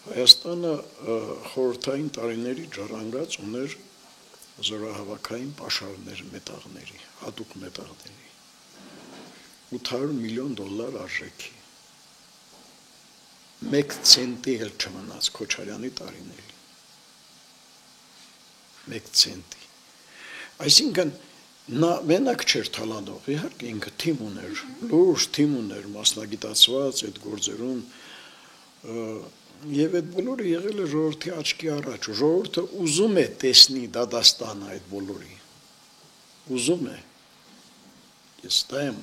Հայաստանը խորհրդային տարիների ժառանգած ուներ զորահավաքային պաշարներ մետաղների, հատուկ մետաղների, $800 միլիոն արժեքի, 1 ցենտի էլ չմնաց Քոչարյանի տարիների, 1 ցենտի, այսինքն նա մենակ չէր թալանող, իհարկե ինքը թիմ ուներ, լուրջ թիմ ուներ, մասնագիտացված այդ գործերում, եւ այդ բոլորը եղել է ժողովրդի աչքի առաջ, ժողովուրդը ուզում է տեսնի Դադաստանը այդ բոլորի, ուզում է, ես դա եմ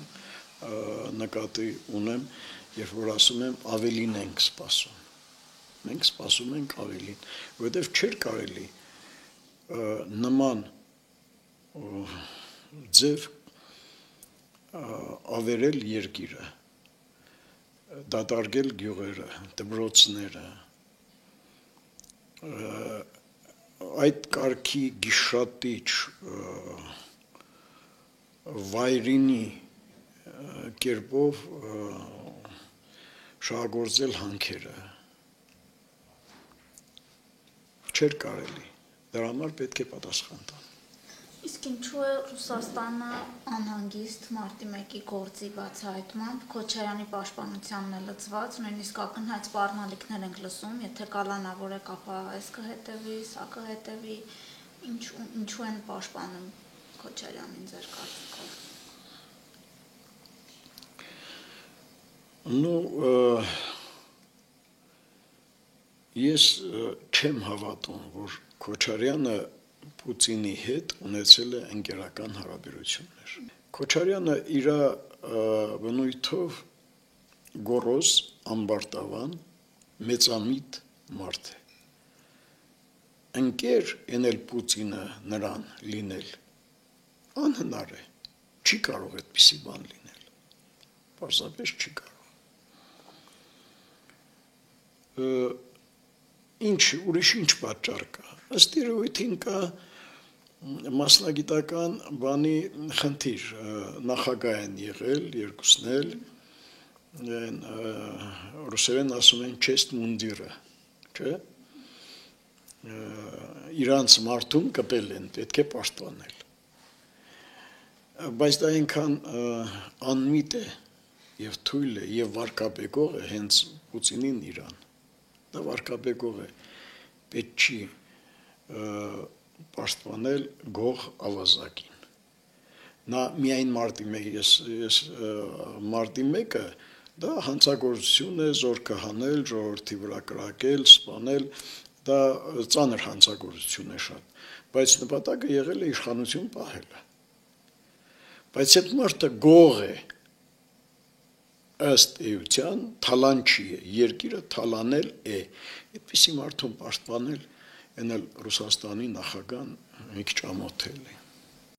նկատի ունեմ, երբ որ ասում եմ ավելին ենք սպասում, մենք սպասում ենք ավելին, որովհետեւ չէր կարելի նման ձև ավերել երկիրը, դատարկել գյուղերը, դպրոցները, այդ կարգի գիշատիչ վայրինի կերպով շահագործել հանքերը, չէր կարելի, դրա համար պետք է պատասխան տան։ Իսկ ինչու է Ռուսաստանը անհանգիստ մարտի 1-ի գործի բացահայտմամբ, Քոչարյանի պաշտպանությանն է լծված, նույնիսկ ակնհայտ սպառնալիքներ ենք լսում, եթե կալանավորեք, ապա այս կհետևի, սա կհետևի, ինչու են պաշտպանում Քոչարյանին ձեր կարծիքով։ Ես չեմ հավատում, որ Քոչարյանը Պուտինի հետ ունեցել է ընկերական հարաբերություններ։ Քոչարյանը իր բնույթով գոռոզ, ամբարտավան, մեծամիտ մարդ է։ Ընկեր ենել Պուտինը նրան լինել անհնար է, չի կարող այդպիսի բան լինել, պարզապես չի կարող։ Ուրիշ ինչ պատճառ կա, ըստ երևույթին կա մասնագիտական բանի խնդիր, նախագահ են եղել երկուսն էլ, ռուսերեն ասում են չեստ մունդիրը, չէ, իրանց մարդում կպել են, պետք է պաշտպանել, բայց դա այնքան անմիտ է եւ թույլ է եւ վարկաբեկող է հենց Պուտինին իրան, դա վարկաբեկող է, պետք չի պաշտպանել գող ավազակին։ Նա միայն մարտի 1-ը դա հանցագործություն է, զորքը հանել, ժողովրդի վրա կրակել, սպանել, դա ծանր հանցագործություն է շատ, բայց նպատակը եղել է իշխանություն պահելը։ Բայց այդ մարդը գող է, ըստ էության, թալանչի է, երկիրը թալանել է, այդպիսի մարդուն պաշտպանել, էնել Ռուսաստանի նախագահան մի քիչ ամոթել է։